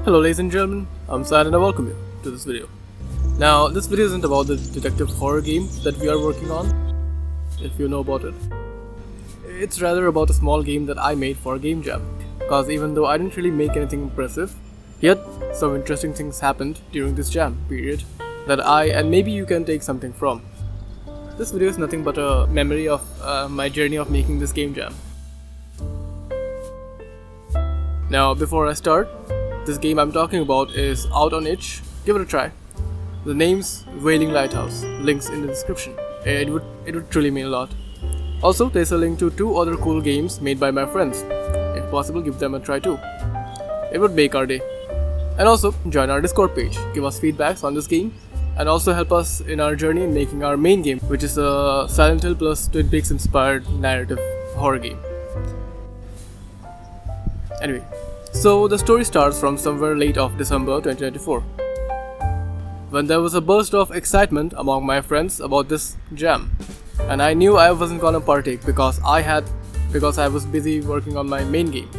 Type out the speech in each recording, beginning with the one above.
Hello ladies and gentlemen, I'm Sad and I welcome you to this video. Now, this video isn't about the detective horror game that we are working on, if you know about it. It's rather about a small game that I made for a game jam, cause even though I didn't really make anything impressive, yet some interesting things happened during this jam period that I and maybe you can take something from. This video is nothing but a memory of my journey of making this game jam. Now, before I start, this game I'm talking about is out on itch. Give it a try. The name's Wailing Lighthouse. Links in the description. It would truly mean a lot. Also, there's a link to 2 other cool games made by my friends. If possible, give them a try too. It would make our day. And also, join our Discord page. Give us feedbacks on this game. And also help us in our journey in making our main game, which is a Silent Hill plus Twin Peaks inspired narrative horror game. Anyway, so the story starts from somewhere late of December 2024, when there was a burst of excitement among my friends about this jam, and I knew I wasn't gonna partake because I was busy working on my main game.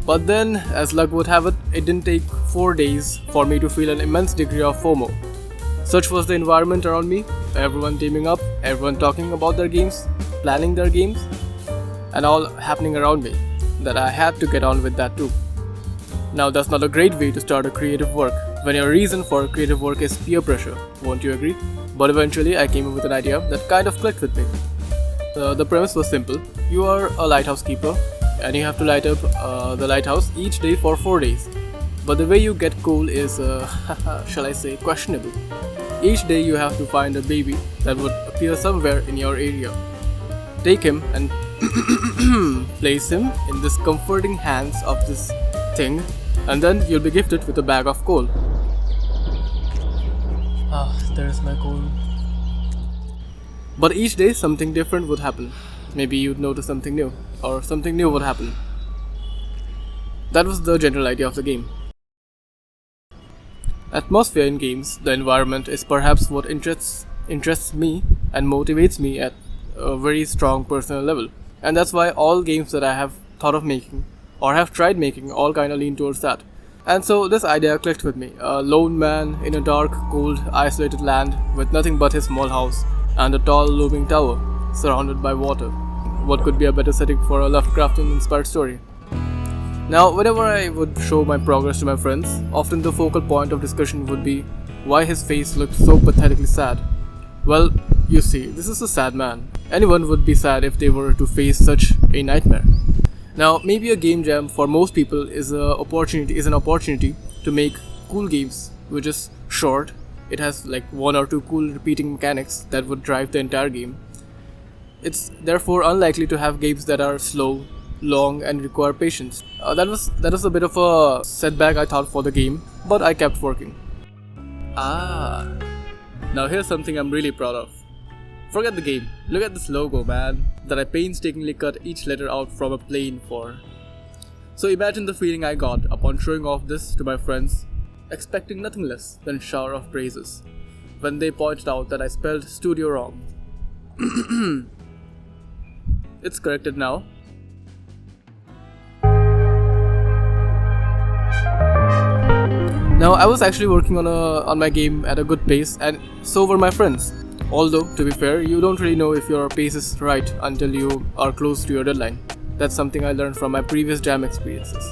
But then, as luck would have it, it didn't take 4 days for me to feel an immense degree of FOMO. Such was the environment around me, everyone teaming up, everyone talking about their games, planning their games, and all happening around me, that I had to get on with that too. Now that's not a great way to start a creative work, when your reason for creative work is peer pressure, won't you agree? But eventually I came up with an idea that kind of clicked with me. The premise was simple. You are a lighthouse keeper, and you have to light up the lighthouse each day for 4 days. But the way you get cool is, shall I say, questionable. Each day you have to find a baby that would appear somewhere in your area. Take him and place him in this comforting hands of this thing, and then you'll be gifted with a bag of coal. There's my coal. But each day something different would happen. Maybe you'd notice something new, or something new would happen. That was the general idea of the game. Atmosphere in games, the environment, is perhaps what interests me and motivates me at a very strong personal level. And that's why all games that I have thought of making or have tried making all kind of lean towards that. And so this idea clicked with me. A lone man in a dark, cold, isolated land with nothing but his small house and a tall looming tower surrounded by water. What could be a better setting for a Lovecraftian inspired story? Now, whenever I would show my progress to my friends, often the focal point of discussion would be why his face looked so pathetically sad. Well, you see, this is a sad man. Anyone would be sad if they were to face such a nightmare. Now, maybe a game jam for most people is an opportunity to make cool games, which is short. It has like 1 or 2 cool repeating mechanics that would drive the entire game. It's therefore unlikely to have games that are slow, long, and require patience. That was a bit of a setback I thought for the game, but I kept working. Now here's something I'm really proud of. Forget the game. Look at this logo, man, that I painstakingly cut each letter out from a plane for. So imagine the feeling I got upon showing off this to my friends, expecting nothing less than a shower of praises, when they pointed out that I spelled studio wrong. It's corrected now. Now, I was actually working on my game at a good pace, and so were my friends. Although, to be fair, you don't really know if your pace is right until you are close to your deadline. That's something I learned from my previous jam experiences.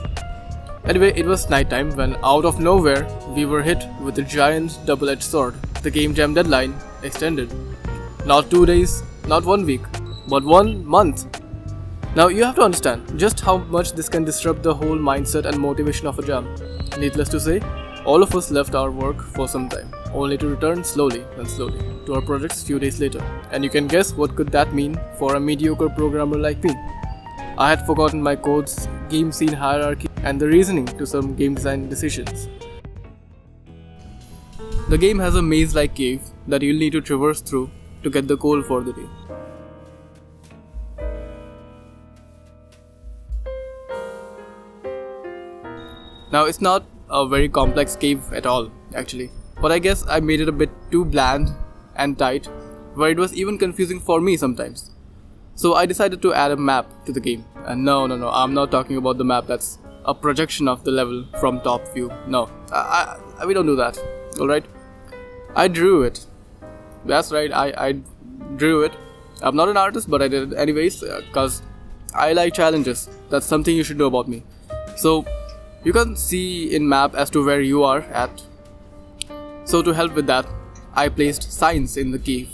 Anyway, it was nighttime when, out of nowhere, we were hit with a giant double-edged sword. The game jam deadline extended. Not 2 days, not 1 week, but 1 month. Now, you have to understand just how much this can disrupt the whole mindset and motivation of a jam. Needless to say, all of us left our work for some time, only to return slowly to our projects few days later. And you can guess what could that mean for a mediocre programmer like me. I had forgotten my code's game scene hierarchy and the reasoning to some game design decisions. The game has a maze-like cave that you'll need to traverse through to get the coal for the day. Now, it's not a very complex cave at all, actually, but I guess I made it a bit too bland and tight, where it was even confusing for me sometimes. So I decided to add a map to the game. And no, I'm not talking about the map that's a projection of the level from top view. No, we don't do that. Alright? I drew it. That's right, I drew it. I'm not an artist, but I did it anyways, because I like challenges. That's something you should know about me. So, you can see in map as to where you are at. So to help with that, I placed signs in the cave,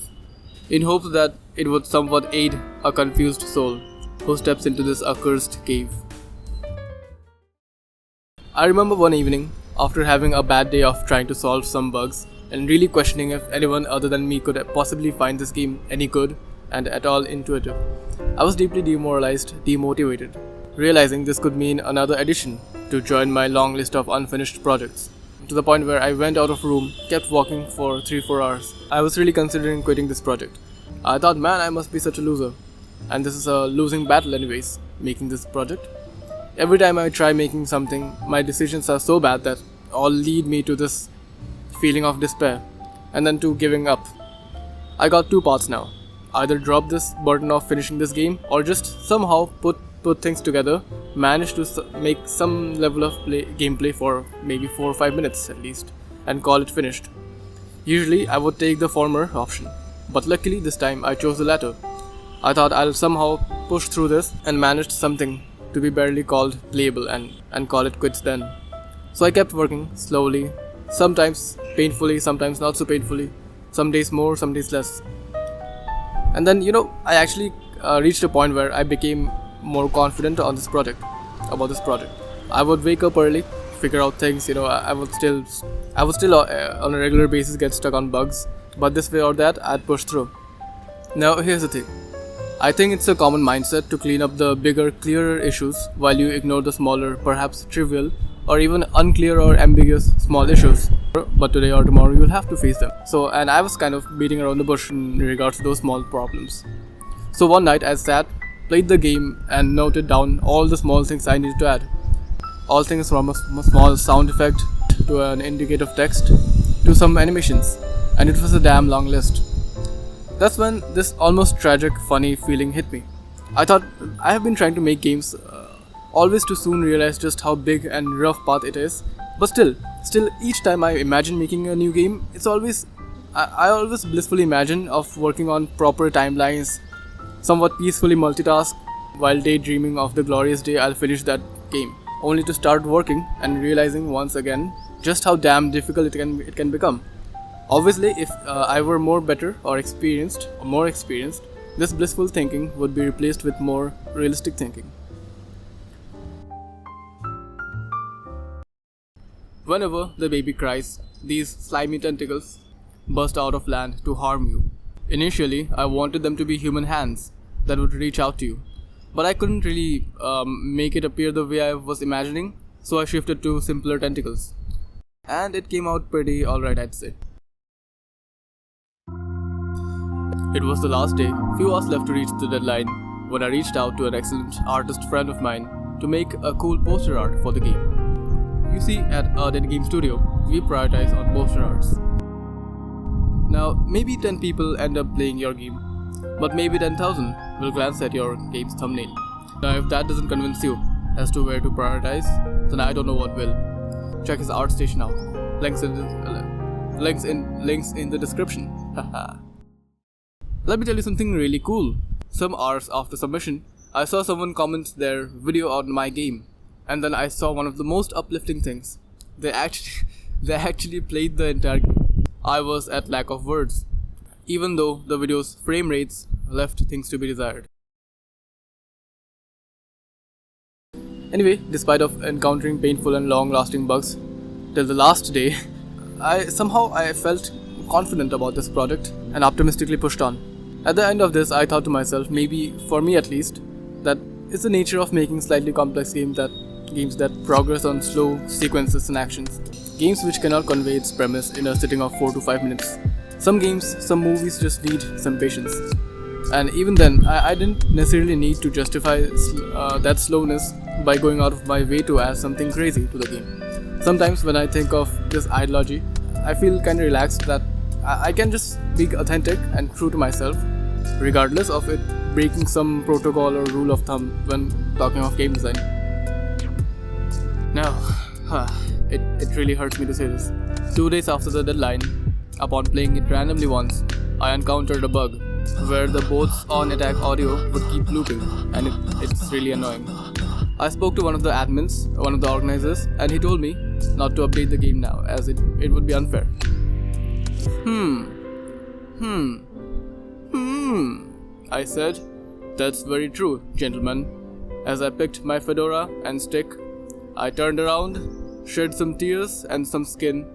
in hopes that it would somewhat aid a confused soul who steps into this accursed cave. I remember one evening, after having a bad day of trying to solve some bugs, and really questioning if anyone other than me could possibly find this game any good and at all intuitive. I was deeply demoralized, demotivated, realizing this could mean another addition to join my long list of unfinished projects, to the point where I went out of room, kept walking for 3-4 hours. I was really considering quitting this project. I thought, man, I must be such a loser, and this is a losing battle anyways, making this project. Every time I try making something, my decisions are so bad that all lead me to this feeling of despair, and then to giving up. I got two paths now. Either drop this burden of finishing this game, or just somehow put things together, manage to make some level of gameplay for maybe 4 or 5 minutes at least, and call it finished. Usually I would take the former option, but luckily this time I chose the latter. I thought I'll somehow push through this and manage something to be barely called playable and call it quits then. So I kept working slowly, sometimes painfully, sometimes not so painfully, some days more, some days less. And then, I actually reached a point where I became more confident on about this project. I would wake up early, figure out things, I would still on a regular basis get stuck on bugs, but this way or that, I'd push through. Now, here's the thing. I think it's a common mindset to clean up the bigger, clearer issues while you ignore the smaller, perhaps trivial, or even unclear or ambiguous small issues. But today or tomorrow you'll have to face them. And I was kind of beating around the bush in regards to those small problems. So one night I sat, played the game, and noted down all the small things I needed to add. All things from a small sound effect to an indicative text to some animations, and it was a damn long list. That's when this almost tragic, funny feeling hit me. I thought, I have been trying to make games always to soon realize just how big and rough path it is, but still each time I imagine making a new game, I always blissfully imagine of working on proper timelines, somewhat peacefully multitask while daydreaming of the glorious day I'll finish that game, only to start working and realizing once again just how damn difficult it can become. Obviously, if I were more experienced, this blissful thinking would be replaced with more realistic thinking. Whenever the baby cries, these slimy tentacles burst out of land to harm you. Initially, I wanted them to be human hands that would reach out to you, but I couldn't really make it appear the way I was imagining, so I shifted to simpler tentacles. And it came out pretty alright, I'd say. It was the last day, few hours left to reach the deadline, when I reached out to an excellent artist friend of mine to make a cool poster art for the game. You see, at our game studio, we prioritize on poster arts. Now, maybe 10 people end up playing your game, but maybe 10,000 will glance at your game's thumbnail. Now, if that doesn't convince you as to where to prioritize, then I don't know what will. Check his art station out. Links in the description. Let me tell you something really cool. Some hours after submission, I saw someone comment their video on my game. And then I saw one of the most uplifting things. They actually played the entire game. I was at lack of words, even though the video's frame rates left things to be desired. Anyway, despite of encountering painful and long-lasting bugs, till the last day, I felt confident about this project and optimistically pushed on. At the end of this, I thought to myself, maybe for me at least, that it's the nature of making slightly complex games that progress on slow sequences and actions. Games which cannot convey its premise in a sitting of 4 to 5 minutes. Some movies just need some patience. And even then, I didn't necessarily need to justify that slowness by going out of my way to add something crazy to the game. Sometimes when I think of this ideology, I feel kinda relaxed that I can just be authentic and true to myself, regardless of it breaking some protocol or rule of thumb when talking of game design. Now, it really hurts me to say this. 2 days after the deadline, upon playing it randomly once, I encountered a bug where the bots on attack audio would keep looping, and it's really annoying. I spoke to one of the admins, one of the organizers, and he told me not to update the game now as it would be unfair. I said, "That's very true, gentlemen." As I picked my fedora and stick, I turned around, shed some tears and some skin,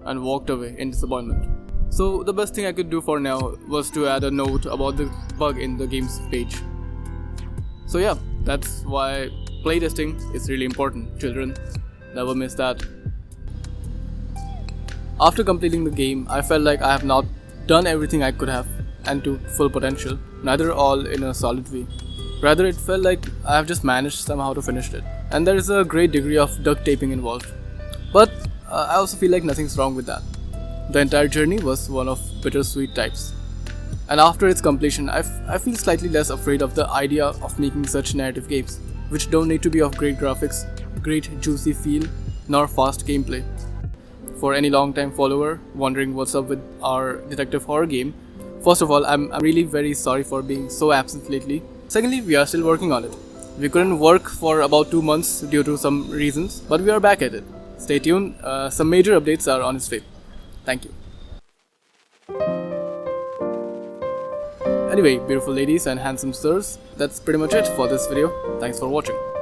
and walked away in disappointment. So the best thing I could do for now was to add a note about the bug in the game's page. So yeah, that's why playtesting is really important, children. Never miss that. After completing the game, I felt like I have not done everything I could have and to full potential, neither all in a solid way. Rather, it felt like I have just managed somehow to finish it, and there is a great degree of duct taping involved. But I also feel like nothing's wrong with that. The entire journey was one of bittersweet types. And after its completion, I feel slightly less afraid of the idea of making such narrative games, which don't need to be of great graphics, great juicy feel, nor fast gameplay. For any long-time follower wondering what's up with our detective horror game, first of all, I'm really very sorry for being so absent lately. Secondly, we are still working on it. We couldn't work for about 2 months due to some reasons, but we are back at it. Stay tuned, some major updates are on its way. Thank you. Anyway, beautiful ladies and handsome sirs, that's pretty much it for this video. Thanks for watching.